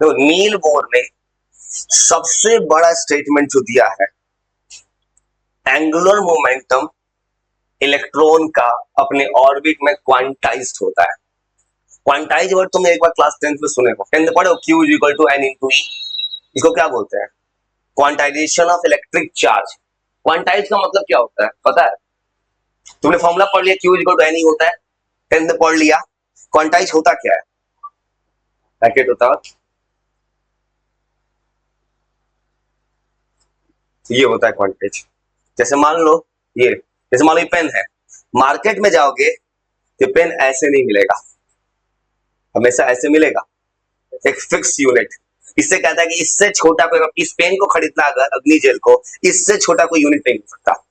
तो Niels Bohr ने सबसे बड़ा स्टेटमेंट जो दिया है, एंगुलर मोमेंटम इलेक्ट्रॉन का अपने ऑर्बिट में क्वांटाइज्ड होता है। क्वांटाइज वर्ड तुमने एक बार क्लास 10th में सुने हो, 10th पढ़े हो, Q is equal to N into E. इसको क्या बोलते हैं? Quantization of electric charge. Quantize का मतलब क्या होता है पता है? तुमने फॉर्मूला पढ़ लिया, Q is equal to N ही होता है, 10th में पढ़ लिया। क्वांटाइज होता क्या है? पैकेट होता है, ये होता है क्वांटाइज। जैसे मान लो ये, जैसे मान लो ये पेन है, मार्केट में जाओगे तो पेन ऐसे नहीं मिलेगा, हमेशा ऐसे मिलेगा, एक फिक्स यूनिट। इससे कहता है कि इससे छोटा कोई, इस पेन को खरीदना अगर अग्नि जेल को, इससे छोटा कोई यूनिट नहीं हो सकता।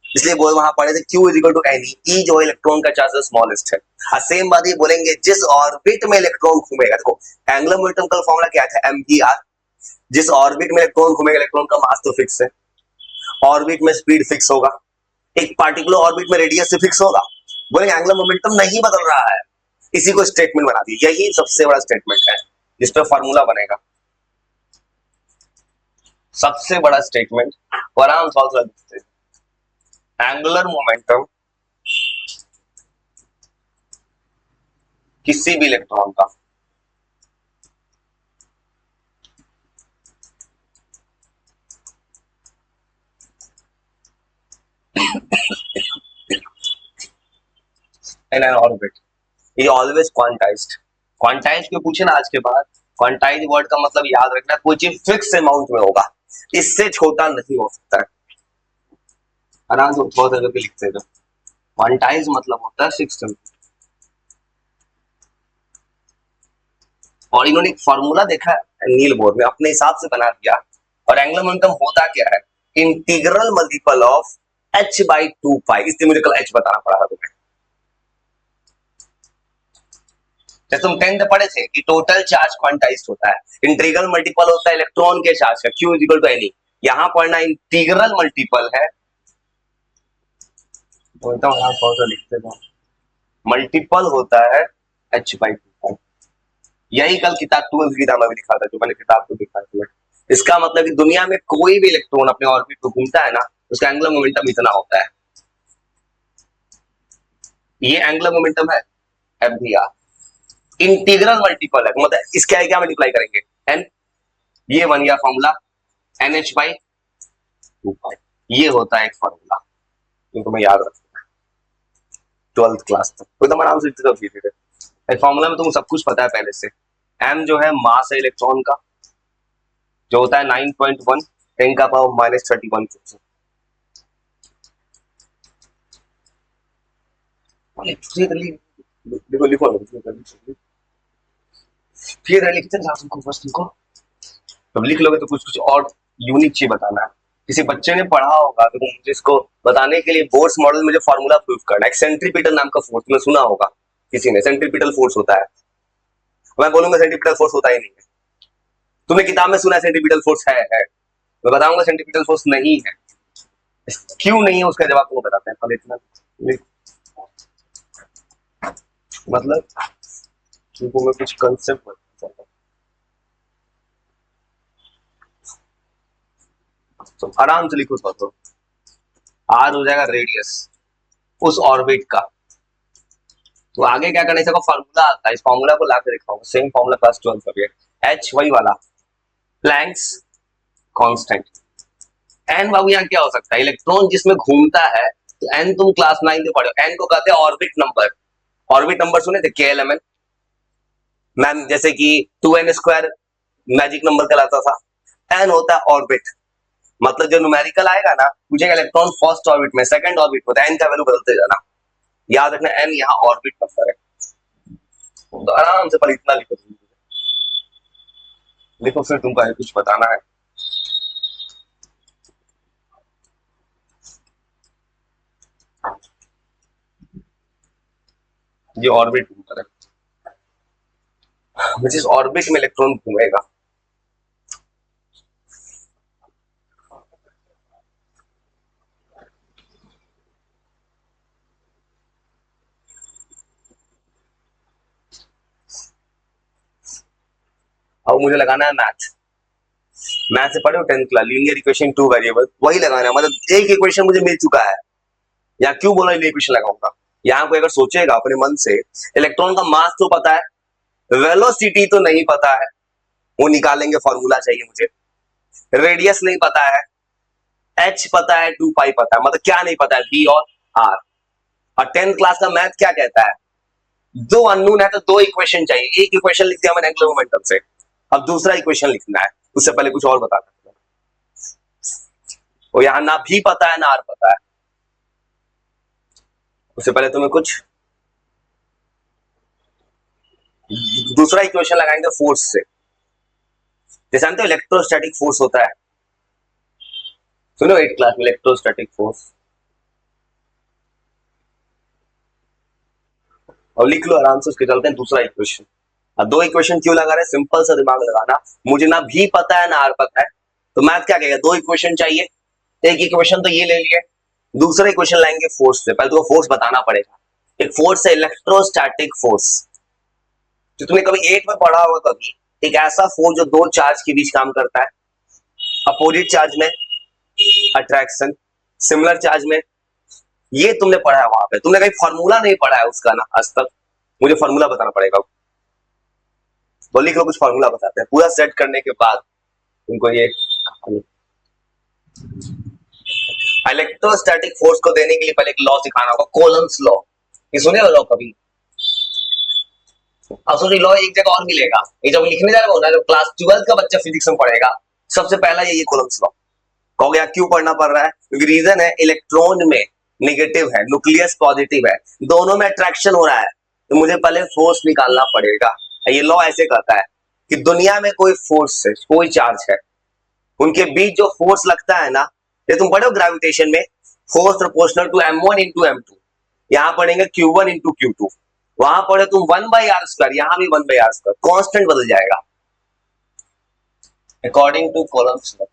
इसलिए बोल वहां पढ़े थे Q is equal to N, e जो इलेक्ट्रॉन का चार्ज स्मॉलेस्ट है। सेम बात ये बोलेंगे जिस ऑर्बिट में इलेक्ट्रॉन घूमेगा, देखो एंगुलर मोमेंटम का फॉर्मूला क्या था, mvr। जिस ऑर्बिट में इलेक्ट्रॉन घूमेगा, इलेक्ट्रॉन का मास तो फिक्स है, ऑर्बिट में स्पीड फिक्स होगा, एक पार्टिकुलर ऑर्बिट में रेडियस से फिक्स होगा। बोलेंगे एंगुलर मोमेंटम नहीं बदल रहा है, इसी को स्टेटमेंट बना दी। यही सबसे बड़ा स्टेटमेंट है जिस पर फॉर्मूला बनेगा, सबसे बड़ा स्टेटमेंट। और आराम सॉल्व कर सकते हैं। एंगुलर मोमेंटम किसी भी इलेक्ट्रॉन का इन एन ऑर्बिट, ये ऑलवेज क्वांटाइज्ड। क्वांटाइज क्यों पूछे ना आज के बाद, क्वांटाइज वर्ड का मतलब याद रखना, कोई चीज फिक्स अमाउंट में होगा, इससे छोटा नहीं हो सकता है। आराम से बहुत करके लिखते हैं। क्वांटाइज मतलब होता है फिक्स। और इन्होंने एक फॉर्मूला देखा है नील बोर में, अपने हिसाब से बना दिया। और एंगुलर मोमेंटम होता क्या है, integral multiple of h by 2 पाई। इसलिए मुझे कल h बताना पड़ा था तुम्हें। जैसे तुम 10th पढ़े थे कि टोटल चार्ज क्वांटाइज्ड होता है, इंटीग्रल मल्टीपल होता है इलेक्ट्रॉन के चार्ज का, Q is equal to N। यहां पढ़ना इंटीग्रल मल्टीपल है, बोलता हूं यहां कौन सा लिखते हो, मल्टीपल होता है h बाई 2 पाई। यही कल किताब 12th की किताब में भी लिखा था, जो मैंने किताब को दिखा था। इसका मतलब कि दुनिया में कोई भी इलेक्ट्रॉन अपने ऑर्बिट को घूमता है ना, उसका एंगुलर मोमेंटम इतना होता है। ये एंगुलर मोमेंटम है mvr। इंटीग्रल मल्टीपल है, मतलब इसके क्या मल्टीप्लाई करेंगे, n, ये बन गया फॉर्मूला nh बाई 2 पाई। ये होता है एक फॉर्मूला, जो तुम्हें याद रखना है 12th क्लास तक, तो एकदम आराम से धीरे। फॉर्मूला में तुमको सब कुछ पता है पहले से। m जो है मास है इलेक्ट्रॉन का, जो होता है 9.1 10 का पावर माइनस 31। देखो लिखो फिर लिखते हैं तुमको, बस तुमको तब लिख लोगे तो कुछ कुछ और यूनिक चीज बताना है। किसी बच्चे ने पढ़ा होगा तो मुझे इसको बताने के लिए बोर्स मॉडल में जो फॉर्मूला प्रूफ करना है। सेंट्रीपिटल नाम का फोर्स में सुना होगा किसी ने, सेंट्रीपिटल फोर्स होता है। मैं बोलूंगा सेंट्रीपिटल फोर्स होता ही नहीं है, तुमने किताब में सुना है सेंट्रीपिटल फोर्स है, मैं बताऊंगा सेंट्रीपिटल फोर्स नहीं है। क्यों नहीं है उसका जवाब तुमको बताते हैं, पहले इतना मतलब तुमको मैं कुछ कंसेप्ट बताता हूं। तो आराम से लिखो, तो आर हो जाएगा रेडियस उस ऑर्बिट का। तो आगे क्या करना है, इसका फॉर्मूला आता है, इस फॉर्मूला को लाकर दिखाऊंगा, सेम फॉर्मूला क्लास 12 का भी है, एच वही वाला, प्लैंक्स कांस्टेंट। एन बाबू यहाँ क्या हो सकता है, इलेक्ट्रॉन जिसमें घूमता है, तो एन तुम क्लास 9 में पढ़े हो, एन को कहते हैं ऑर्बिट नंबर। ऑर्बिट नंबर सुने थे KLMN मैम, जैसे कि 2n² मैजिक नंबर कहलाता था। एन होता है ऑर्बिट, मतलब जो न्यूमेरिकल आएगा ना, पूछेगा इलेक्ट्रॉन फर्स्ट ऑर्बिट में, सेकंड ऑर्बिट में, एन का वैल्यू बदलते जाना। याद रखना एन यहाँ ऑर्बिट नंबर है। तो आराम से पर इतना लिखो, लिखो फिर तुमको आगे कुछ बताना है। ये ऑर्बिट नंबर है, जिस ऑर्बिट में इलेक्ट्रॉन घूमेगा। अब मुझे लगाना है मैथ। मैथ से पढ़े हो 10th class, linear equation two variable, वही लगाना है। मतलब एक इक्वेशन मुझे मिल चुका है, या क्यों बोला लीनियर इक्वेशन लगाऊंगा। यहाँ कोई अगर सोचेगा अपने मन से, इलेक्ट्रॉन का मास तो पता है, वेलोसिटी तो नहीं पता है, वो निकालेंगे, फॉर्मूला चाहिए मुझे। रेडियस नहीं पता है, एच पता है, 2 पाई पता है, मतलब क्या नहीं पता है, बी और आर। और 10th क्लास का मैथ क्या कहता है, दो अननोन है तो दो इक्वेशन चाहिए। एक इक्वेशन लिख दिया मैंने एंगुलर मोमेंटम से, अब दूसरा इक्वेशन लिखना है, उससे पहले कुछ और बता सकते हैं। और यहां ना भी पता है ना आर पता है, उससे पहले तुम्हें कुछ दूसरा इक्वेशन लगाएंगे फोर्स से। जैसे जानते हो इलेक्ट्रोस्टैटिक फोर्स होता है, सुनो 8th क्लास में इलेक्ट्रोस्टैटिक फोर्स, और लिख लो आराम से। उसके चलते हैं दूसरा इक्वेशन। अब दो इक्वेशन क्यों लगा रहे हैं, सिंपल सा दिमाग लगाना। मुझे ना भी पता है ना आर पता है, तो मैथ क्या कहेगा, दो इक्वेशन चाहिए। एक इक्वेशन तो ये ले लिए, दूसरा इक्वेशन लाएंगे फोर्स से। पहले तो फोर्स बताना पड़ेगा। एक फोर्स है इलेक्ट्रोस्टैटिक फोर्स, जो तुमने कभी 8 में पढ़ा होगा कभी। एक ऐसा फोर्स जो दो चार्ज के बीच काम करता है, अपोजिट चार्ज में अट्रैक्शन, सिमिलर चार्ज में, ये तुमने पढ़ा है वहां पे। तुमने कहीं फॉर्मूला नहीं पढ़ा है उसका ना आज तक, मुझे फॉर्मूला बताना पड़ेगा। तो लिख लो, कुछ फॉर्मूला बताते हैं। पूरा सेट करने के बाद तुमको ये इलेक्ट्रोस्टैटिक फोर्स को देने के लिए पहले एक लॉ सिखाना होगा, कोलम्स लॉ। ये सुने हो लॉ कभी? अब सोचिए लॉ एक जगह और मिलेगा, ये जब लिखने जा रहा हो ना, जब क्लास 12 का बच्चा फिजिक्स में पढ़ेगा, सबसे पहला ये कोलम्स लॉ। कहोगे यार क्यों पढ़ना पड़ रहा है? क्योंकि रीजन है, इलेक्ट्रॉन में नेगेटिव है, न्यूक्लियस पॉजिटिव है, दोनों में अट्रैक्शन हो रहा है, तो मुझे पहले फोर्स निकालना पड़ेगा। ये लॉ ऐसे कहता है कि दुनिया में कोई फोर्स है, कोई चार्ज है, उनके बीच जो फोर्स लगता है ना, ये तुम पढ़ो ग्रेविटेशन में, force proportional to m1 into m2। यहां पढ़ेंगे q1 इंटू q2, वहां पढ़े तुम 1/r², यहां भी 1/r², कांस्टेंट बदल जाएगा अकॉर्डिंग टू कॉलम्स लॉ।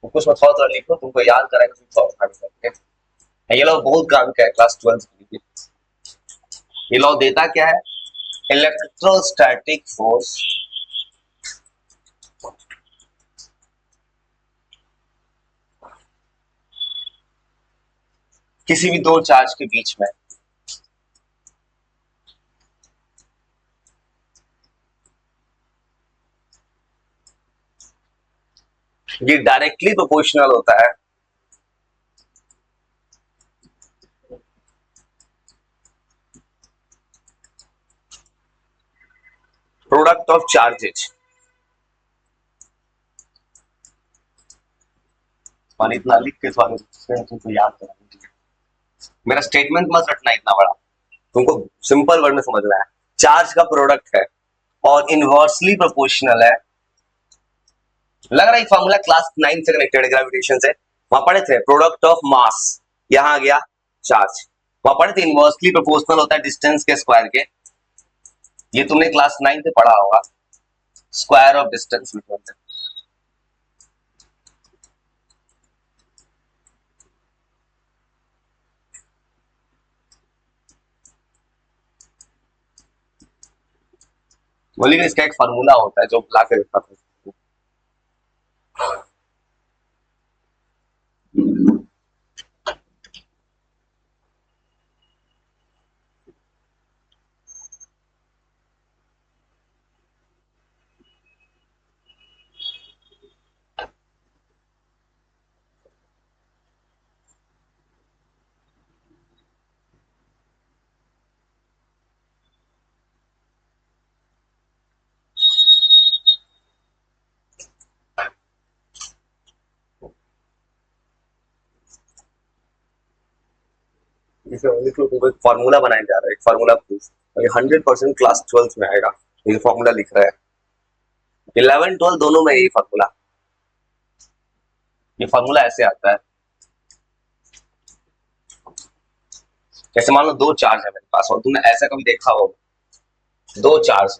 कुछ मत थोड़ा लिखो, तुमको याद कराएगा, तुम सॉल्व कर सकते। ये लॉ बहुत काम का है क्लास 12 के लिए। ये लॉ देता क्या है, इलेक्ट्रोस्टैटिक फोर्स किसी भी दो चार्ज के बीच में ये डायरेक्टली प्रोपोर्शनल होता है प्रोडक्ट ऑफ चार्जेज। और इतना लिख के तुमको याद करना, मेरा स्टेटमेंट मत रखना इतना बड़ा, तुमको सिंपल वर्ड में समझना है। चार्ज का प्रोडक्ट है और इनवर्सली प्रोपोर्शनल है। लग रहा है फॉर्मूला क्लास 9 से कनेक्टेड है ग्रेविटेशन से, वहां पढ़े थे प्रोडक्ट ऑफ मास, यहां आ गया चार्ज। वहां पढ़े थे इनवर्सली प्रोपोर्शनल होता है डिस्टेंस के स्क्वायर के, ये तुमने क्लास 9 से पढ़ा होगा, square of distance between them. बोलिए इसका एक फार्मूला होता है जो ला के रखा था। फार्मूला बनाया जा रहा है, एक फार्मूला प्रूफ, ये 100% क्लास 12 में आएगा। ये फार्मूला लिख रहा है 11 12 दोनों में यही फार्मूला। ये फार्मूला ऐसे आता है, जैसे मान लो दो चार्ज है मेरे पास, और तुमने ऐसा कभी देखा हो, दो चार्ज,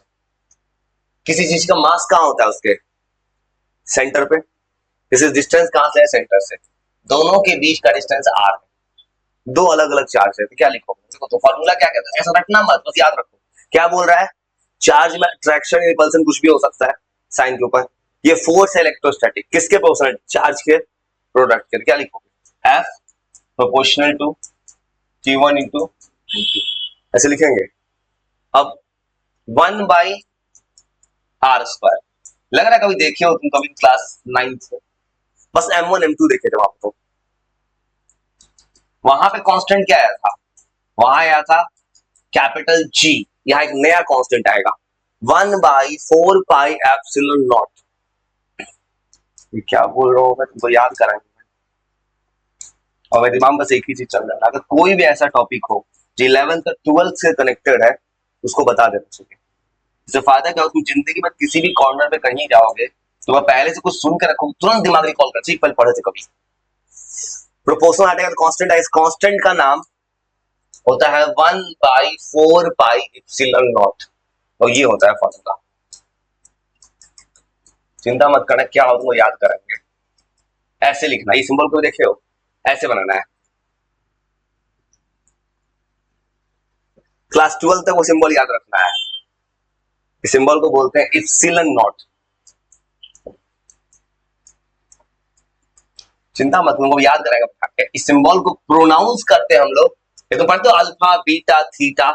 किसी चीज का मास कहाँ होता है, उसके सेंटर पे। दिस इज डिस्टेंस कहां से है, सेंटर से, दोनों के बीच का डिस्टेंस r है, दो अलग अलग चार्ज है, तो क्या लिखोगे? देखो तो फार्मूला क्या कहता है, ऐसा रटना मत, बस याद रखो। क्या बोल रहा है? चार्ज में अट्रैक्शन रिपल्सन कुछ भी हो सकता है साइन के ऊपर। ये फोर्स है इलेक्ट्रोस्टैटिक, किसके प्रोपोर्शनल? चार्ज के प्रोडक्ट के। क्या लिखोगे? F proportional to Q1 into ऐसे लिखेंगे। अब 1/r²। लग रहा है कभी देखे हो तुम, कभी क्लास 9 से बस M1 M2 देखे थे वहां तो। वहां पे कांस्टेंट क्या आया था? वहां आया था कैपिटल G। यहाँ एक नया कांस्टेंट आएगा 1/4πε0। ये क्या बोल रहा हूँ मैं, तुमको याद कराएंगे। और मेरे दिमाग में बस एक ही चीज चल रहा है, अगर कोई भी ऐसा टॉपिक हो जो 11th और 12th से कनेक्टेड है उसको बता देना चाहिए। इससे फायदा क्या हो, तुम जिंदगी में किसी भी कॉर्नर पे कहीं जाओगे तो वह पहले से कुछ सुन के रखो, तुरंत दिमाग रिकॉल कर चाहिए, पहले पढ़े थे कभी। प्रोपोर्शनल हटेगा तो कांस्टेंट है, इस कांस्टेंट का नाम होता है 1/4πε0 और ये होता है फॉर्मूला। चिंता मत करना, क्या हो तुमको याद करेंगे। ऐसे लिखना, ये सिंबल को देखे हो, ऐसे बनाना है। क्लास 12 तक वो सिंबल याद रखना है। इस सिंबल को बोलते हैं इप्सिलन नॉट। चिंता मत, तुमको याद करेगा। इस सिंबल को प्रोनाउंस करते हैं हम लोग, ये तो पढ़ते हो अल्फा बीटा थीटा,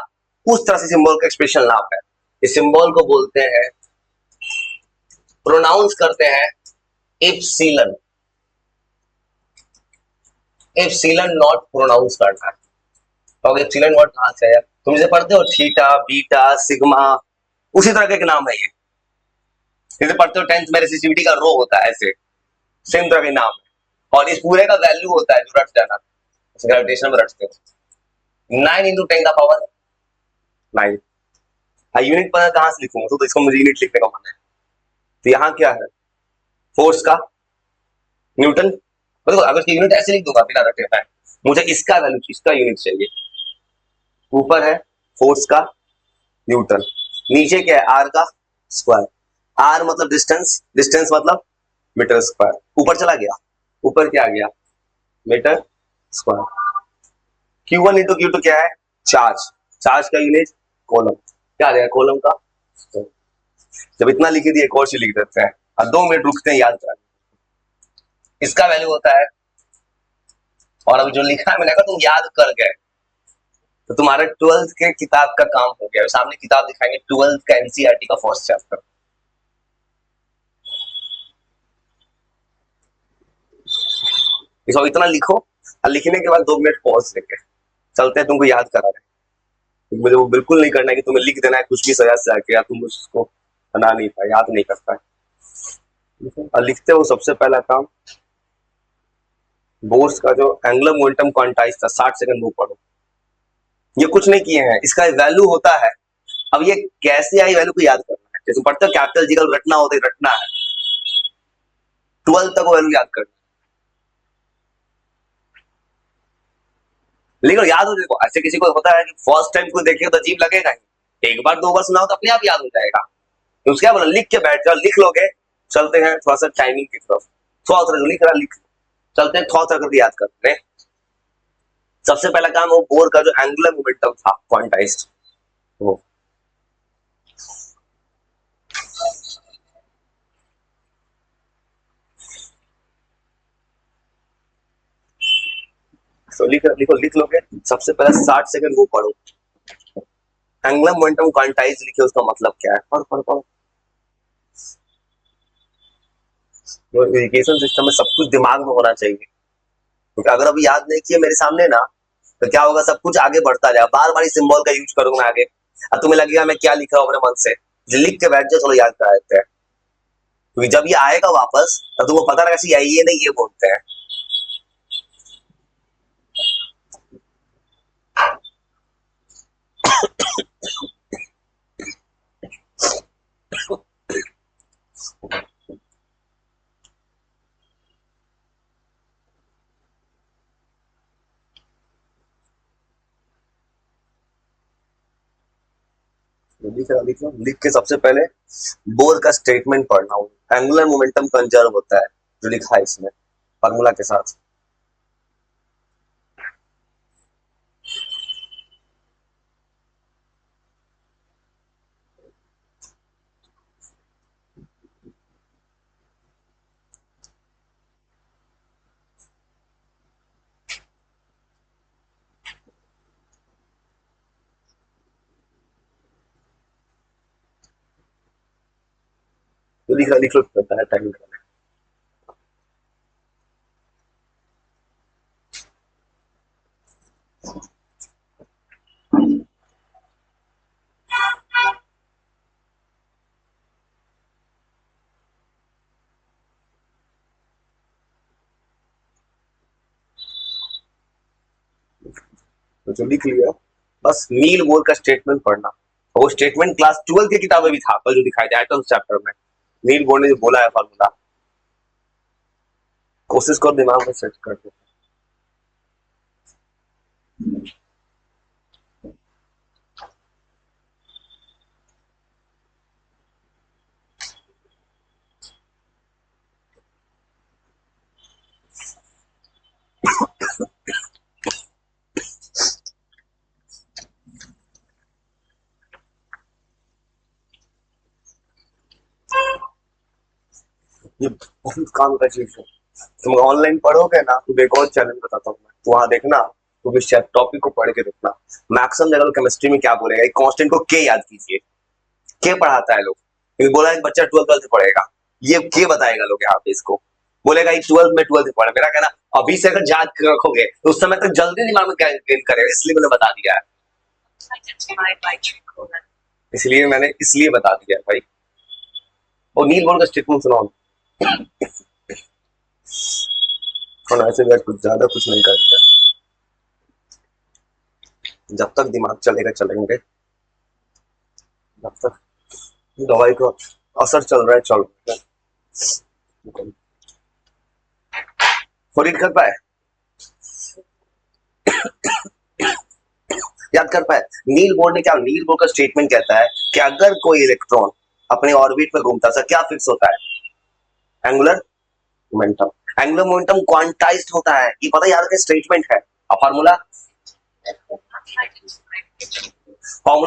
उस तरह से सिंबल का एक्सप्रेशन नाम है। इस सिंबल को बोलते हैं, प्रोनाउंस करते हैं इप्सिलन। इप्सिलन नॉट प्रोनाउंस करना है। तो इप्सिलन नॉट कहां से है? तुम जैसे पढ़ते हो थीटा बीटा सिग्मा, उसी तरह के नाम है ये। जैसे पढ़ते हो 10th में रेसिस्टिविटी का रो होता है, ऐसे सेम तरह के नाम है। और इस पूरे का वैल्यू होता है जो रट जाना, ग्रेविटेशन में रटते हो 9 × 10⁻⁹। यूनिट पता कहां से लिखूंगा, तो इसको मुझे यूनिट लिखने का मन है। तो यहाँ क्या है? फोर्स का न्यूटन। देखो अगर इसकी यूनिट ऐसे लिख दूंगा बिना रटे हुए, मुझे इसका वैल्यू, इसका यूनिट चाहिए। ऊपर है फोर्स का न्यूटन, नीचे क्या है? आर का स्क्वायर। आर मतलब डिस्टेंस, डिस्टेंस मतलब मीटर स्क्वायर। ऊपर चला गया, ऊपर क्या आ गया? Metre square. Q1 into Q2 क्या है? चार्ज। चार्ज का यूनिट कोलम। क्या आ जाएगा कोलम का? जब इतना लिख दिए एक और चीज लिख देते हैं और 2 मिनट रुकते हैं याद करने। इसका वैल्यू होता है, और अब जो लिखा है मैंने कहा तुम याद कर गए तो तुम्हारे 12th के किताब का काम हो गया। सामने किताब दिखाएंगे 12th का एनसीईआरटी का फर्स्ट चैप्टर। इसको इतना लिखो और लिखने के बाद 2 मिनट पॉज लेके चलते हैं, तुमको याद करा रहे। मुझे वो बिल्कुल नहीं करना है कि तुम्हें लिख देना है कुछ भी सजा से आके, या तुम उसको बना नहीं पाए, याद नहीं कर पाए। और लिखते हो सबसे पहला काम बोर्स का जो एंगुलर मोमेंटम क्वांटाइज था 60 सेकंड वो पढ़ो। ये कुछ नहीं किए हैं, इसका वैल्यू होता है। अब ये कैसे आई वैल्यू को याद करना है। जैसे पढ़ते हो कैपिटल जी का रटना होता है, रटना है 12 तक वो वैल्यू याद करना। लेकिन याद हो, देखो ऐसे किसी को होता है कि फर्स्ट टाइम को देखेगा तो अजीब लगेगा ही, एक बार 2 बार सुनाओ तो अपने आप याद हो जाएगा। तो उसके बोला लिख के बैठ जाओ, लिख लोगे। चलते हैं थोड़ा सा टाइमिंग की तरफ, थोड़ा थोड़ा लिख रहा लिख, चलते हैं थोड़ा थोड़ा करके याद करते हैं। सबसे पहला काम वो बोर का जो एंगुलर मोमेंटम था क्वांटाइज्ड, वो तो लिख लोगे। सबसे पहले 60 सेकंड वो पढ़ो। एंगुलर मोमेंटम क्वांटाइज लिखे, उसका मतलब क्या है? पढ़ पढ़ पढ़। एजुकेशन सिस्टम में सब कुछ दिमाग में होना चाहिए, क्योंकि अगर अभी याद नहीं किए मेरे सामने ना तो क्या होगा, सब कुछ आगे बढ़ता जाएगा। बार बार इस सिंबल का यूज करूंगा आगे, अब तुम्हें लगेगा मैं क्या लिख रहा हूँ अपने मन से। लिख के बैठ जाओ, चलो याद करा देते हैं, क्योंकि जब ये आएगा वापस तो तुमको पता रहेगा ये नहीं ये बोलते हैं। लिख के सबसे पहले बोर का स्टेटमेंट पढ़ना हो। एंगुलर मोमेंटम कंजर्व होता है जो लिखा है इसमें फार्मूला के साथ। लिख लो पड़ता है टाइम का। तो जो लिख लिया बस नील बोर का स्टेटमेंट पढ़ना। वो स्टेटमेंट क्लास 12 की किताब में भी था कल जो दिखाई दे एटम्स चैप्टर में। नील बोर ने जो बोला है फार्मूला, कोशिश करो दिमाग में सेट कर दो। ये बहुत काम का चीज है। तुम ऑनलाइन पढ़ोगे ना तो एक और चैनल बताता हूँ मैं, वहां देखना, तुम इस टॉपिक को पढ़ के देखना। मैक्सिमम जगह केमिस्ट्री में क्या बोलेगा, एक कांस्टेंट को के याद कीजिए। के पढ़ाता है लोग, क्योंकि बोला है बच्चा 12th पढ़ेगा, ये के बताएगा लोग यहाँ पे इसको, बोलेगा 12th पढ़े। मेरा कहना अभी से अगर याद रखोगे तो उस समय तक जल्दी दिमाग में गेन करेगा, इसलिए मैंने बता दिया है। इसलिए बता दिया है भाई। और नील बोर्ड का स्टेटमेंट सुनाओ। और ऐसे भी कुछ ज्यादा कुछ नहीं करेगा, जब तक दिमाग चलेगा चलेंगे, जब तक दवाई का असर चल रहा है चल रहा है। रीड कर पाए, याद कर पाए। नील बोर्ड ने क्या, नील बोर्ड का स्टेटमेंट कहता है कि अगर कोई इलेक्ट्रॉन अपने ऑर्बिट में घूमता है क्या फिक्स होता है, angular momentum. Angular momentum quantized होता है, ये पता याद का स्टेटमेंट है। अब फार्मूला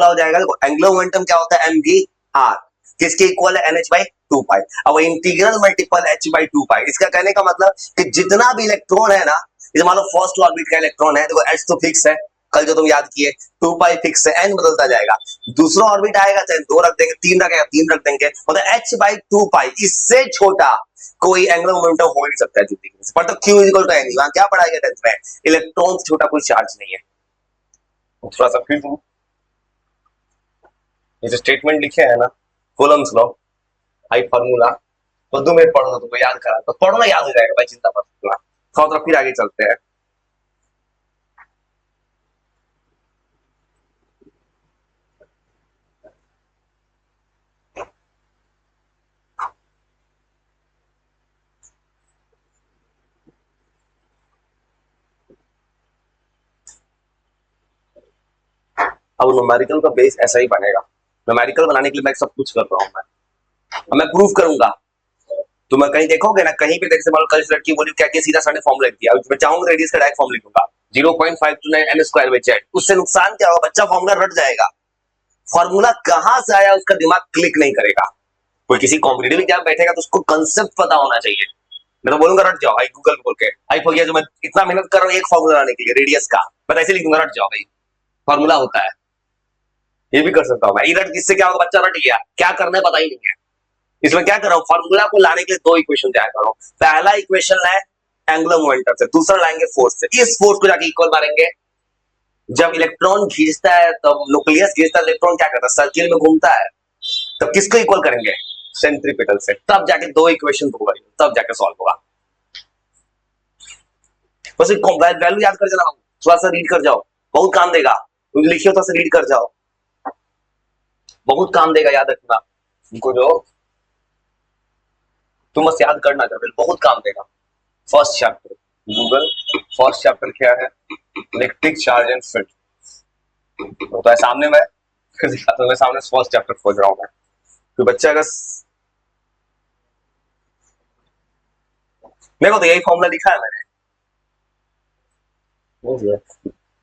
हो जाएगा, देखो एंगुलर मोमेंटम क्या होता है, एम वी आर, किसके इक्वल है, NH बाई 2 पाई। अब इंटीग्रल मल्टीपल H बाई 2 पाई, इसका कहने का मतलब कि जितना भी इलेक्ट्रॉन है ना, ये मान लो फर्स्ट ऑर्बिट का इलेक्ट्रॉन है, देखो H तो फिक्स है, कल जो तुम याद किए 2 पाई फिक्स है, N बदलता जाएगा। दूसरा ऑर्बिट आएगा चाहे 2 रख देंगे, 3 रखेगा 3 रख देंगे, मतलब H बाई 2 पाई, इससे छोटा कोई एंगुलर मोमेंटम हो नहीं सकता है ज्योति के, पर तो Q इक्वल टू N। वहां क्या पढ़ा गया 10th में, इलेक्ट्रॉन से छोटा कोई चार्ज नहीं है। थोड़ा सा फिर ये जो स्टेटमेंट लिखे हैं ना, कूलम्स लॉ, हाई फार्मूला, तो 2 मिनट पढ़ो, तुमको याद करा तो पढ़ो ना, याद हो जाएगा भाई, चिंता मत करना। थोड़ा फिर आगे चलते हैं। अब न्यूमेरिकल का बेस ऐसा ही बनेगा। न्यूमेरिकल बनाने के लिए मैं सब कुछ कर रहा हूँ, मैं प्रूफ करूंगा। तो मैं कहीं देखोगे ना, कहीं पे देख से मान लो कल लड़की बोली क्या सीधा सामने फॉर्मूला लिख दिया, मैं चाहूंगा रेडियस का डायरेक्ट फॉर्मूला लिखूंगा 0.529 n स्क्वायर बाई z। उससे नुकसान क्या होगा, बच्चा फॉर्मूला रट जाएगा। फॉर्मूला कहां से आया उसका दिमाग क्लिक नहीं करेगा। कोई किसी कॉम्पिटिटिव एग्जाम बैठेगा तो उसको कंसेप्ट पता होना चाहिए। मैं तो बोलूंगा रट जाओ, आई गूगल बोल के, आई हो गया जो मैं इतना मेहनत कर रहा हूँ एक फॉर्मूला लाने के लिए रेडियस का, मैं ऐसे लिखूंगा रट जाओ भाई, फॉर्मूला होता है। ये भी कर सकता हूँ मैं, रट जिससे क्या होगा, बच्चा रट गया, क्या करना है पता ही नहीं है। इसमें क्या कर रहा हूँ, फॉर्मूला को लाने के लिए 2 इक्वेशन तैयार कर रहा हूँ। पहला इक्वेशन है एंगुलर मोमेंटम से, दूसरा लाएंगे फोर्स से। इस फोर्स को जाके इक्वल मारेंगे, जब इलेक्ट्रॉन खींचता है तब न्यूक्लियस खींचता है, इलेक्ट्रॉन क्या करता है, सर्किल में घूमता है, तब किसको इक्वल करेंगे, सेंट्रीपिटल से, तब जाके 2 इक्वेशन होगा, तब जाके सॉल्व होगा। बस वैल्यू याद कर जाना, थोड़ा सा रीड कर जाओ, बहुत काम देगा। लिखिए थोड़ा सा रीड कर जाओ, बहुत काम देगा, याद रखना उनको, जो तुम बस याद करना कर, बहुत काम देगा। First chapter Google, first chapter क्या है, इलेक्ट्रिक चार्ज एंड फील्ड। तो है सामने, मैं फिर दिखाता हूँ, मैं सामने फर्स्ट चैप्टर खोज रहा हूँ मैं, तो बच्चा अगर मेरे को तो यही फॉर्मूला लिखा है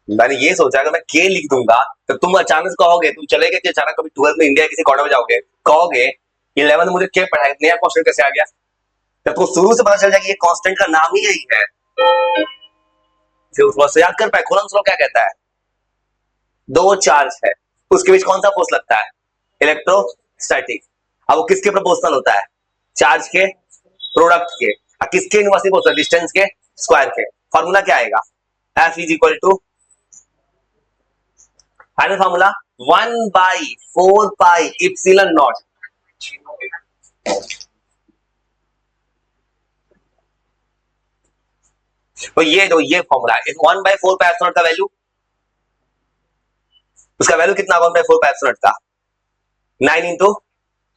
मैंने ये सोचा अगर मैं के लिख दूंगा तो तुम अचानक कहोगे, तुम चले गए कि अचानक कभी 12th में इंडिया किसी कॉर्नर में जाओगे, कहोगे 11 में मुझे के पढ़ाया, नया क्वेश्चन कैसे आ गया। तब तो शुरू से पता चल जाएगा ये कांस्टेंट का नाम ही यही है। फिर उस याद कर पाए, कूलम्स लॉ क्या कहता है, 2 चार्ज है, उसके बीच कौन सा फोर्स लगता है, इलेक्ट्रोस्टैटिक। अब वो किसके प्रोपोर्शनल होता है, चार्ज के प्रोडक्ट के, किसके इनवर्स नहीं बोल सकते, डिस्टेंस के स्क्वायर के। फॉर्मूला क्या आएगा, F is equal to, final formula 1/4 epsilon naught. तो ये फॉर्मूला है 1/4 पाई एप्सिलॉन का वैल्यू, उसका वैल्यू कितना 1/4 पाई एप्सिलॉन का 9 इंटू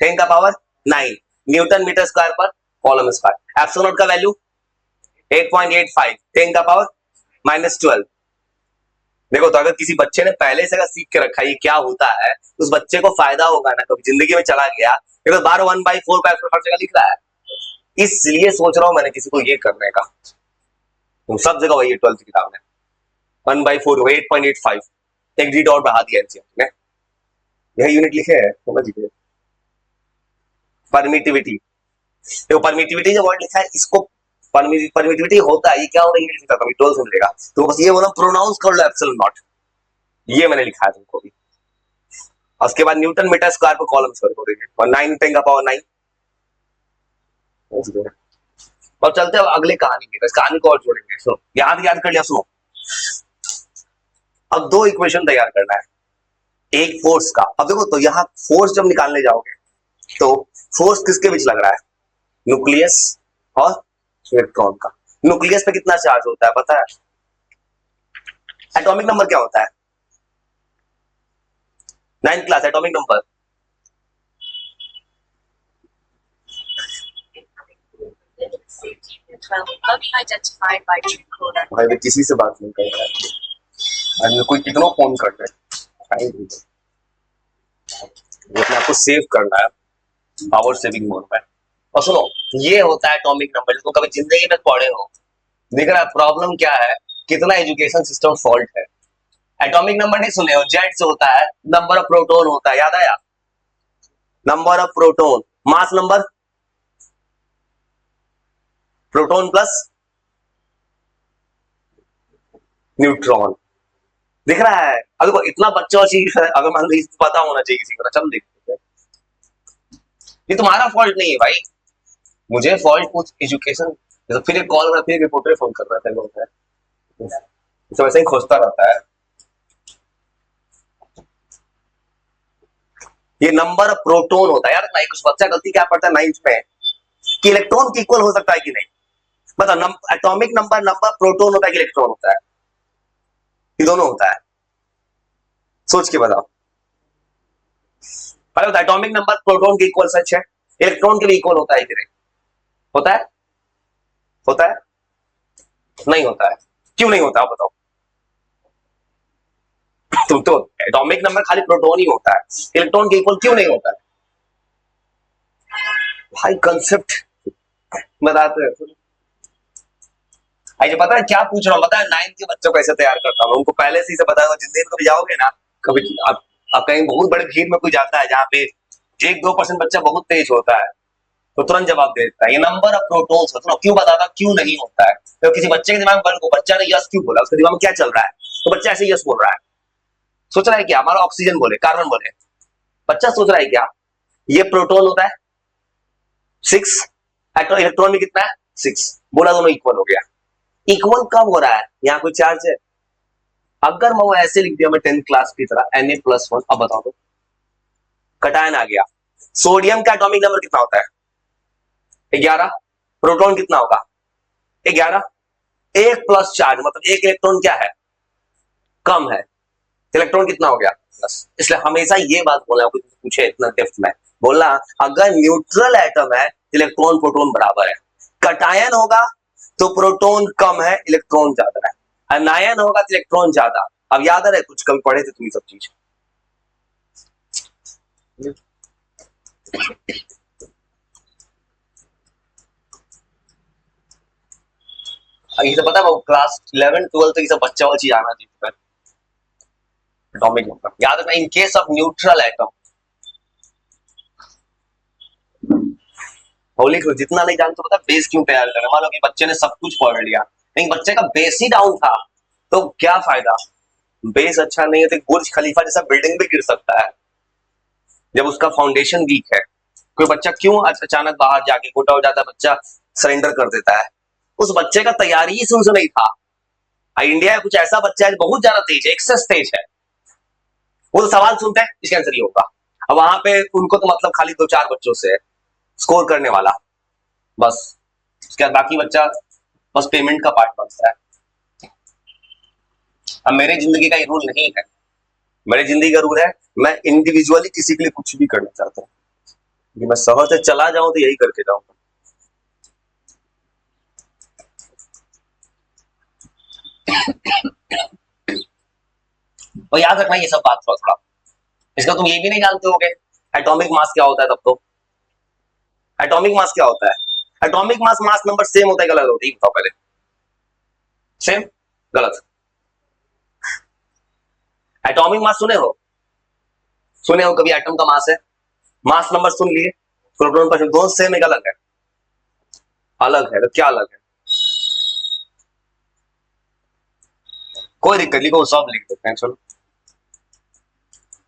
10 का पावर 9 न्यूटन मीटर स्क्वायर पर कॉलम स्क्वायर। एप्सिलॉन का वैल्यू 8.85 10 का पावर -12। देखो तो अगर किसी बच्चे ने पहले से अगर सीख के रखा ये क्या होता है, उस बच्चे को फायदा होगा ना, कभी जिंदगी में चला गया देखो बार 1/4 पाई एप्सिलॉन हर जगह लिख रहा है, इसलिए सोच रहा हूं मैंने किसी को ये करने का। तुम सब जगह वही 12th की किताब में 1/4 8.85 एक डी डॉट बढ़ा दिया एनसीईआरटी ने, यह यूनिट लिखे है समझ गए। परमिटिविटी, देखो परमिटिविटी जो वर्ड लिखा है इसको परमिटिविटी होता है, ये क्या होगा इंग्लिश में कभी 12th में मिलेगा, तो बस ये बोला प्रोनाउंस कर लो एप्सिलॉन नॉट, ये मैंने लिखा है तुमको भी। उसके बाद न्यूटन मीटर स्क्वायर पर कॉलम स्क्वायर हो रही है और 9 10 का पावर 9। और चलते हैं अगले कहानी की, कहानी को और जोड़ेंगे। सुनो याद कर लिया, सुनो अब दो इक्वेशन तैयार करना है, एक फोर्स का। अब देखो तो यहां फोर्स जब निकालने जाओगे तो फोर्स किसके बीच लग रहा है, न्यूक्लियस और इलेक्ट्रॉन का। न्यूक्लियस पे कितना चार्ज होता है पता है, एटॉमिक नंबर क्या होता है, 9th क्लास एटॉमिक नंबर भाई मैं किसी से बात नहीं कर रहा है, कोई कितना फोन कर रहा है, अपने आपको सेव करना है पावर सेविंग मोड में। और सुनो ये होता है एटॉमिक नंबर, जिसको कभी जिंदगी में पढ़े हो। देख रहा है प्रॉब्लम क्या है, कितना एजुकेशन सिस्टम फॉल्ट है। एटॉमिक नंबर नहीं सुने हो, जेड से होता है, नंबर ऑफ प्रोटॉन होता है, याद आया, number of proton, mass number, proton plus neutron. दिख रहा है, अगर इतना बच्चा चीज अगर मान लो पता होना चाहिए किसी को, चल देखते हैं। ये तुम्हारा फॉल्ट नहीं है भाई, मुझे फॉल्ट कुछ एजुकेशन। तो फिर एक कॉल फिर रिपोर्टर फोन कर रहा था, बोलता है तो वैसे ही खोजता रहता है। ये नंबर ऑफ प्रोटॉन होता है यार, नहीं कुछ बच्चा गलती क्या पढ़ता है 9th में कि इलेक्ट्रॉन की इक्वल हो सकता है कि नहीं, मतलब एटॉमिक नंबर प्रोटॉन होता है कि इलेक्ट्रॉन होता है, ये दोनों होता है, सोच के बताओ। पहले एटॉमिक नंबर प्रोटॉन के इक्वल सच है, इलेक्ट्रॉन के भी इक्वल होता है कि नहीं, होता है, होता है, नहीं होता है, क्यों नहीं होता बताओ। तुम तो एटॉमिक नंबर खाली प्रोटॉन ही होता है, इलेक्ट्रॉन के इक्वल क्यों नहीं होता है भाई, कंसेप्ट बताते हैं। आज पता है क्या पूछ रहा हूँ, पता है 9th के बच्चों को ऐसे तैयार करता हूँ, उनको पहले से ही से पता है, जिंदगी में कभी जाओगे ना, कभी आप कहीं बहुत बड़े भीड़ में कोई जाता है जहाँ पे 1-2% बच्चा बहुत तेज होता है तो तुरंत जवाब दे देता है, ये नंबर ऑफ प्रोटॉन्स होता है। क्यों बताता क्यों नहीं होता है, तो किसी बच्चे के दिमाग में बच्चा ने यस क्यों बोला, उसके दिमाग में क्या चल रहा है, तो बच्चा ऐसे यस बोल रहा है, सोच रहा है क्या हमारा ऑक्सीजन बोले कार्बन बोले, बच्चा सोच रहा है क्या ये प्रोटॉन होता है 6, इलेक्ट्रॉन में कितना है 6, बोला दोनों इक्वल हो गया। इक्वल कब हो रहा है, यहाँ कोई चार्ज है, अगर मैं वो ऐसे लिख दिया मैं 10th क्लास की तरह Na+1, अब बताओ तो कटायन आ गया। सोडियम का एटॉमिक नंबर कितना होता है 11, प्रोटॉन कितना होगा 11, एक प्लस चार्ज मतलब एक इलेक्ट्रॉन क्या है कम है, इलेक्ट्रॉन कितना हो गया 10। इसलिए हमेशा ये बात बोलना, कुछ पूछे इतना डेप्थ में बोलना, अगर न्यूट्रल एटम है इलेक्ट्रॉन प्रोटॉन बराबर है, कटायन होगा तो प्रोटॉन कम है इलेक्ट्रॉन ज्यादा है, अनायन होगा तो इलेक्ट्रॉन ज्यादा। अब याद है कुछ कभी पढ़े थे तुम सब चीज, ये तो पता है क्लास 11 12 तक ये सब बच्चा वाला चीज आना चाहिए। एटॉमिक नंबर याद रखना in case of neutral atom, Holi को जितना नहीं जानते पता बेस क्यों तैयार कर रहे, मान लो कि बच्चे ने सब कुछ पढ़ लिया लेकिन बच्चे का बेस ही डाउन था तो क्या फायदा, बेस अच्छा नहीं है तो बुर्ज खलीफा जैसा बिल्डिंग भी गिर सकता है जब उसका फाउंडेशन वीक है। कोई बच्चा क्यों अचानक बाहर जाके गोटा हो जाता है, बच्चा सरेंडर कर देता है, उस बच्चे का तैयारी ही शुरू से नहीं था। इंडिया में कुछ ऐसा बच्चा है जो बहुत ज्यादा तेज है, एक्सेस तेज है, वो तो सवाल सुनते हैं इसका आंसर ये होगा। अब वहां पे उनको तो मतलब खाली 2-4 बच्चों से स्कोर करने वाला बस, उसके बाद बाकी बच्चा बस पेमेंट का पार्ट बनता है। अब मेरे जिंदगी का ये रूल नहीं है, मेरे जिंदगी का रूल है मैं इंडिविजुअली किसी के लिए कुछ भी करना चाहता हूँ, कि मैं शहर से चला जाऊं तो यही करके जाऊंगा। और याद रखना ये सब बात थोड़ा थोड़ा, इसका तुम ये भी नहीं जानते होगे एटॉमिक मास क्या होता है। तब तो एटॉमिक मास क्या होता है? Atomic mass mass number same होता है गलत होता है? बताओ पहले, सेम गलत? एटॉमिक मास सुने हो कभी? एटम का मास है, मास नंबर सुन लिए, प्रोटॉन पर दोनों सेम है गलत है? अलग है, तो क्या अलग है? कोई दिक्कत नहीं, को सब लिख देते हैं, चलो।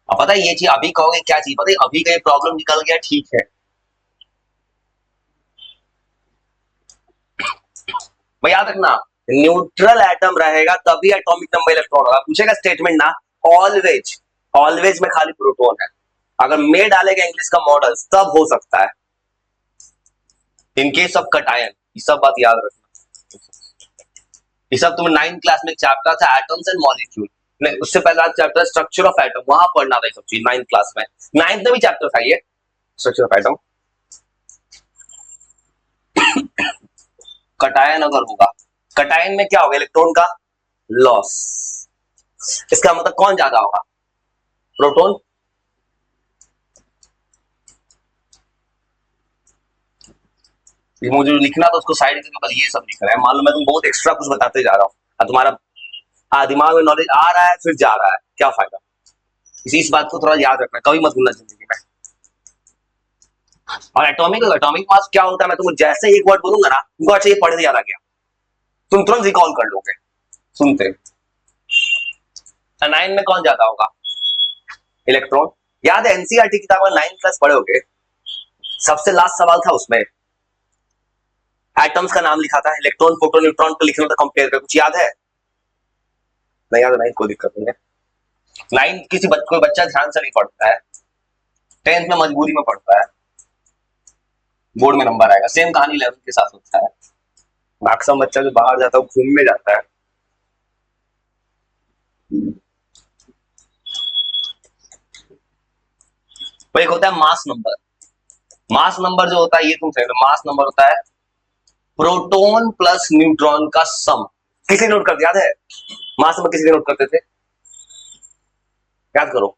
अब पता है ये चीज अभी कहोगे क्या चीज, पता है अभी का ये प्रॉब्लम निकल गया, ठीक है भाई, याद रखना न्यूट्रल एटम रहेगा तभी एटॉमिक नंबर इलेक्ट्रॉन होगा। पूछेगा स्टेटमेंट ना, ऑलवेज ऑलवेज में खाली प्रोटॉन है। अगर मैं डालेगा इंग्लिश का मॉडल तब हो सकता है, इन केस ऑफ कटायन। ये सब बात याद रखना, ये सब तुम 9th क्लास में चैप्टर था एटम्स एंड मॉलिक्यूल, नहीं उससे पहला चैप्टर स्ट्रक्चर ऑफ एटम, वहां पढ़ना था ये सब चीज 9th क्लास में। 9th में भी चैप्टर था ये स्ट्रक्चर ऑफ एटम। कटायन अगर होगा, कटायन में क्या होगा? इलेक्ट्रॉन का लॉस। इसका मतलब कौन ज्यादा होगा? प्रोटॉन। मुझे लिखना तो उसको साइड में, बस ये सब लिख रहा है। मान लो मैं तुम बहुत एक्स्ट्रा कुछ बताते जा रहा हूँ और तुम्हारा दिमाग में नॉलेज आ रहा है फिर जा रहा है, क्या फायदा? इस बात को थोड़ा याद रखना, कभी मत भूलना जिंदगी में। और एटॉमिक मास क्या होता है, मैं तुमको जैसे एक वर्ड बोलूंगा ना, तुमको अच्छा ये पढ़ याद आ गया, तुम तुरंत रिकॉल कर लोगे सुनते। 9 में कौन ज्यादा होगा? इलेक्ट्रॉन। याद है एनसीईआरटी किताब में 9th क्लास पढ़े होगे, सबसे लास्ट सवाल था उसमें एटम्स का नाम लिखा था, इलेक्ट्रॉन प्रोटॉन न्यूट्रॉन को लिखना था, कंपेयर कर, कुछ याद है? नहीं याद नहीं, कोई दिक्कत नहीं है। 9th कोई बच्चा ध्यान से नहीं पढ़ता है, 10th में मजबूरी में पढ़ता है, बोर्ड में नंबर आएगा। सेम कहानी 11th के साथ होता है। मैक्सिमम बच्चा जो बाहर जाता है वो घूमने जाता है। तो एक होता है मास नंबर। मास नंबर जो होता है ये तुम समझो, मास नंबर होता है प्रोटॉन प्लस न्यूट्रॉन का सम। किसी नोट करते याद है? मास नंबर किसी नोट करते थे, याद करो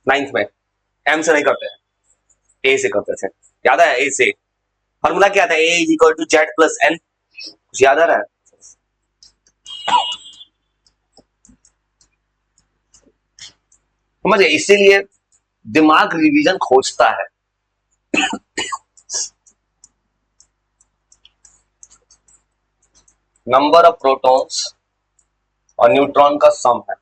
9th में। एम से नहीं करते हैं, ए से करते थे, याद है? ए से फॉर्मूला क्या था? A is equal to Z plus N, कुछ याद आ रहा है? समझे? इसीलिए दिमाग रिवीजन खोजता है। नंबर ऑफ प्रोटॉन्स और न्यूट्रॉन का सम है।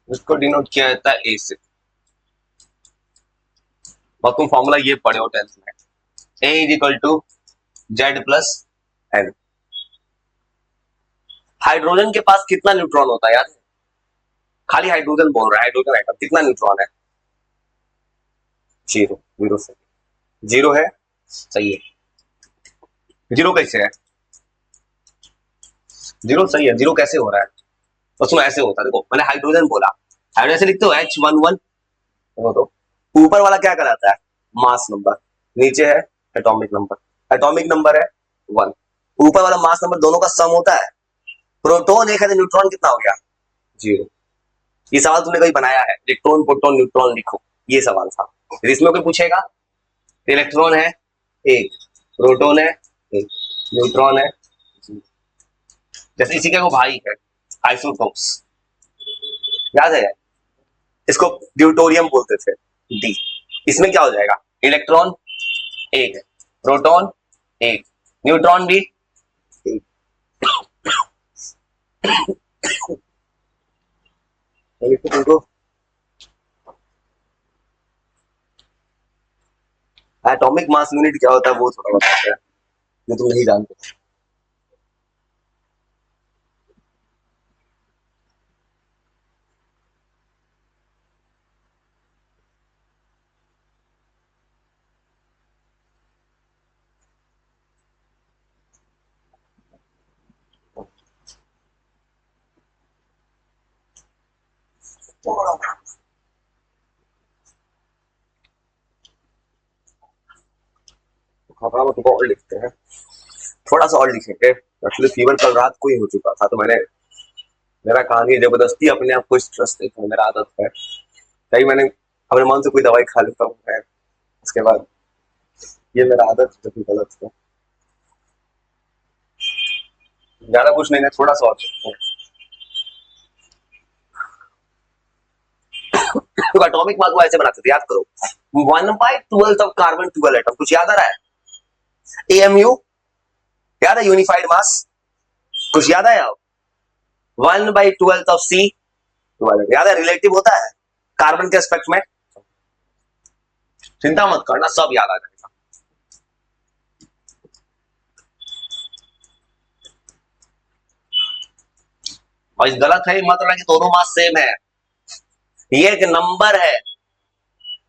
इसको डिनोट किया जाता है ए से, और तुम फॉर्मूला ये पढ़े हो 10th में, A is equal to Z plus N. Hydrogen के पास कितना न्यूट्रॉन होता है यार? खाली हाइड्रोजन बोल रहा है, हाइड्रोजन एटम कितना न्यूट्रॉन है? 0। 0 से 0 है, सही है। 0 कैसे है? 0 सही है, 0 कैसे हो रहा है? उसमें ऐसे होता है, देखो मैंने हाइड्रोजन बोला, हाइड्रोजन से लिखते हो H11, तो ऊपर वाला क्या कराता है? Mass number. नीचे है एटॉमिक नंबर, एटॉमिक नंबर है 1, ऊपर वाला मास नंबर, दोनों का सम होता है। प्रोटॉन 1 है तो न्यूट्रॉन कितना हो गया? 0। ये सवाल तुमने कभी बनाया है? इलेक्ट्रॉन प्रोटॉन न्यूट्रॉन लिखो, ये सवाल था। इसमें कोई पूछेगा, इलेक्ट्रॉन है 1, प्रोटॉन है 1, न्यूट्रॉन है 0। जैसे इसी का वो भाई है आइसोटोप्स, याद है? इसको ड्यूटोरियम बोलते थे, डी। इसमें क्या हो जाएगा, इलेक्ट्रॉन एक, प्रोटॉन एक, न्यूट्रॉन भी एक। तुमको एटॉमिक मास यूनिट क्या होता है वो थोड़ा बताते हैं जो तुम नहीं जानते। हाँ तुमको और लिखते हैं, थोड़ा सा और लिखेंगे। एक्चुअली फीवर कल रात को ही हो चुका था, तो मैंने, मेरा कहानी जबरदस्ती अपने आप को स्ट्रेस देता हूँ, मेरा आदत है। कहीं मैंने अपने मन से कोई दवाई खा लेता हूँ मैं, उसके बाद ये मेरा आदत है, जो गलत है। ज्यादा कुछ नहीं है, थोड़ा सा और लिखते हैं। तो एटॉमिक मास को ऐसे बनाते थे, याद करो, 1/12 ऑफ कार्बन 12 एटम, कुछ याद आ रहा है? एएमयू याद है, यूनिफाइड मास, कुछ याद आया? 1/12 ऑफ सी 12 याद है, रिलेटिव होता है कार्बन के एस्पेक्ट में। चिंता मत करना, सब याद आ जाएगा। और इस गलत है मत रखना कि दोनों मास सेम है, ये एक नंबर है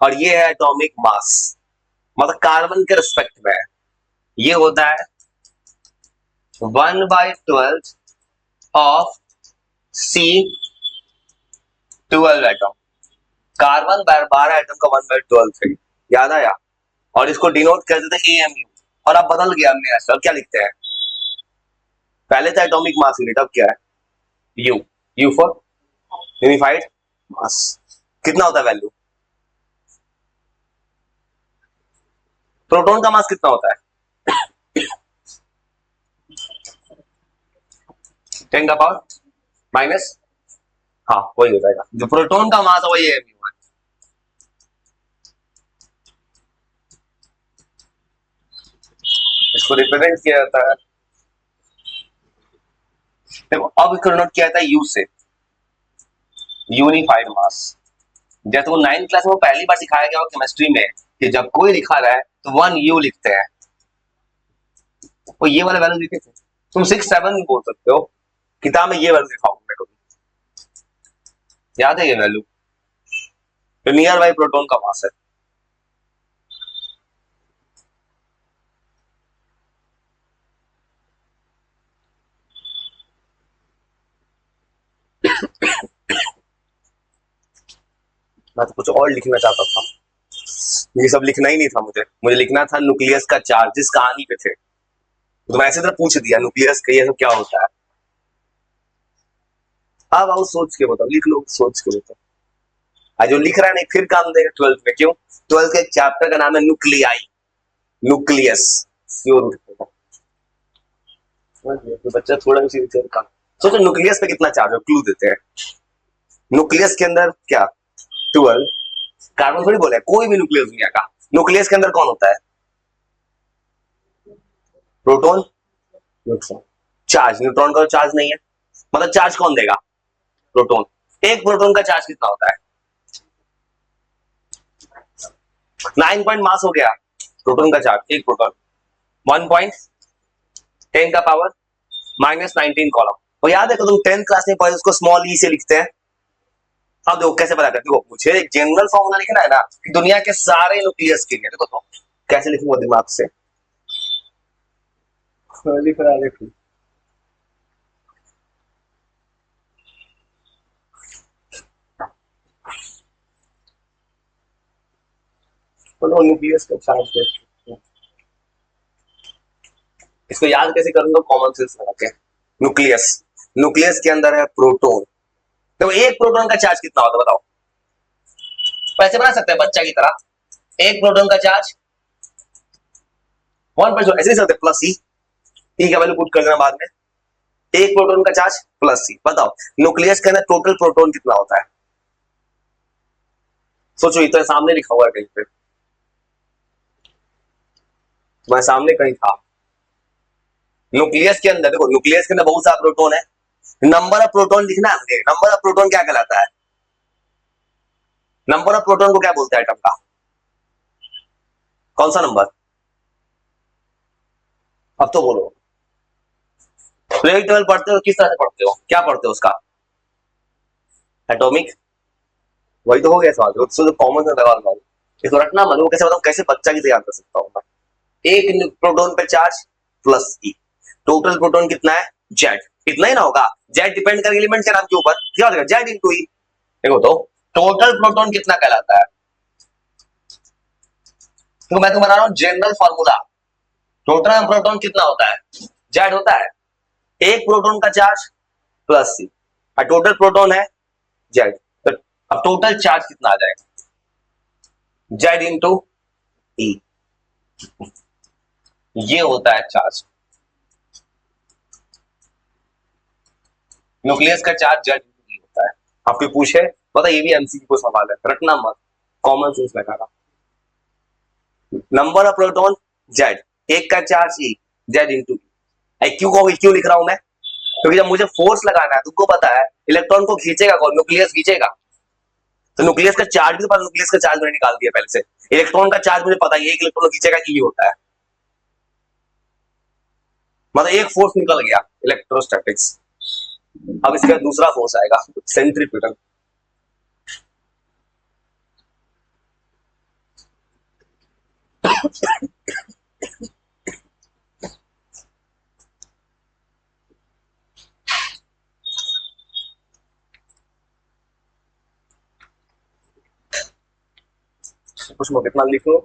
और ये है एटॉमिक मास, मतलब कार्बन के रिस्पेक्ट में ये होता है 1/12 of C 12 atom. Carbon 12 atom का 1/12 है, याद आया? और इसको डिनोट करते थे एएमयू, और अब बदल गया हमने, ऐसा क्या लिखते हैं? पहले था एटॉमिक मास यूनिट, अब क्या है? यू, यू फॉर यूनिफाइड मास। कितना होता है वैल्यू? प्रोटॉन का मास कितना होता है? 10 का पावर माइनस, हाँ वही हो जाएगा, जो प्रोटॉन का मास है वही है। इसको रिप्रेजेंट किया जाता है, देखो अब इसको नोट किया जाता है यू से, यूनिफाइड मास। जैसे वो 9th क्लास में पहली बार सिखाया गया हो केमिस्ट्री में कि जब कोई लिखा रहा है तो 1 यू लिखते हैं, वो ये वाला वैल्यू लिखे थे। तुम 6 7 भी बोल सकते हो, किताब में ये वैल्यू लिखा होगा मेरे को, याद है ये वैल्यू? तो नियर बाई प्रोटॉन का मास है। मैं तो कुछ और लिखना चाहता था, ये सब लिखना ही नहीं था मुझे, मुझे लिखना था न्यूक्लियस का चार्ज, जिस कहानी पे थे। तो मैं ऐसे तरह पूछ दिया न्यूक्लियस का ये सब क्या होता है। अब आओ सोच के बताओ, लिख लो सोच के बताओ। आज जो लिख रहा है नहीं फिर काम देगा 12th में, क्यों? 12th के चैप्टर का नाम है न्यूक्लियाई, न्यूक्लियस। बच्चा थोड़ा भी सिंसियर का सोचो, न्यूक्लियस पे कितना चार्ज है, क्लू देते हैं। न्यूक्लियस के अंदर क्या 12 कार्बन थोड़ी बोले, कोई भी न्यूक्लियस दुनिया का, न्यूक्लियस के अंदर कौन होता है? Proton, neutron. चार्ज, न्यूट्रॉन का चार्ज नहीं है, मतलब चार्ज कौन देगा? प्रोटॉन। एक प्रोटॉन का चार्ज कितना होता है? 9 पॉइंट मास हो गया प्रोटॉन का चार्ज, एक प्रोटॉन 1.10 का पावर -19 कॉलम। और याद है, तो तुम 10th क्लास में पढ़े, उसको स्मॉल ई से लिखते हैं। अब देखो कैसे पता करते हो, मुझे एक जनरल फॉर्मूला लिखना है ना कि दुनिया के सारे न्यूक्लियस के लिए, देखो तो कैसे लिखूंगा दिमाग से, लिख रहा लिख। तो न्यूक्लियस का चार्ज, इसको याद कैसे करूंगा? कॉमन सेंस लगा के। न्यूक्लियस, न्यूक्लियस के अंदर है प्रोटॉन, तो एक प्रोटॉन का चार्ज कितना होता है बताओ? पैसे बना सकते हैं बच्चा की तरह, एक प्रोटॉन का चार्ज 1, ऐसे नहीं सकते, प्लस सी, ई का वैल्यू पुट कर देना बाद में, एक प्रोटॉन का चार्ज प्लस सी। बताओ न्यूक्लियस के अंदर टोटल प्रोटॉन कितना होता है? सोचो इतना सामने लिखा हुआ है कहीं पे, तुम्हारे सामने कहीं था। न्यूक्लियस के अंदर देखो, न्यूक्लियस के अंदर बहुत सारा प्रोटॉन है, नंबर ऑफ प्रोटॉन लिखना है मुझे। नंबर ऑफ प्रोटॉन क्या कहलाता है? नंबर ऑफ प्रोटॉन को क्या बोलते हैं एटम का? कौन सा नंबर? अब तो बोलो। पीरियोडिक टेबल पढ़ते हो, किस तरह से पढ़ते हो, क्या पढ़ते हो उसका? एटॉमिक, वही तो हो गया सवाल, जो कॉमन लगा रहा हूँ। इसको रटना मत, वो कैसे बताऊं, कैसे बच्चा की तैयार कर सकता हूँ मैं। एक प्रोटॉन पे चार्ज प्लस ई, टोटल प्रोटॉन कितना है? जेड। इतना ही ना होगा, जेड डिपेंड करेगा एलिमेंट के नाम के ऊपर, क्या हो जाएगा? जेड इंटू ई। देखो तो टोटल प्रोटॉन कितना कहलाता है, तो मैं तो बना रहा हूं जनरल फॉर्मूला। टोटल प्रोटॉन कितना होता है? जेड होता है। एक प्रोटॉन का चार्ज प्लस सी, और टोटल प्रोटॉन है जेड। तो अब टोटल चार्ज कितना आ जाएगा? जेड इंटू ई, ये होता है चार्ज। न्यूक्लियस का चार्ज जेड इंटू ई होता है। आपके पूछे पता, ये भी एमसीक्यू को सवाल है, रटना मत, कॉमन सेंस लगाना। नंबर ऑफ प्रोटॉन जेड, एक का चार्ज ई, जेड इंटू ई। क्यू को क्यों लिख रहा हूं मैं? क्योंकि जब मुझे फोर्स लगाना है, तुमको पता है इलेक्ट्रॉन को खींचेगा कौन? न्यूक्लियस खींचेगा। तो न्यूक्लियस का चार्ज भी तो पता, न्यूक्लियस का चार्ज मैंने निकाल दिया पहले से। इलेक्ट्रॉन का चार्ज मुझे पता है, एक इलेक्ट्रॉन खींचेगा ई होता है, मतलब एक फोर्स निकल गया, इलेक्ट्रोस्टैटिक्स। अब इसका दूसरा फोर्स आएगा, सेंट्रीफ्यूगल। कुछ कितना लिख लो,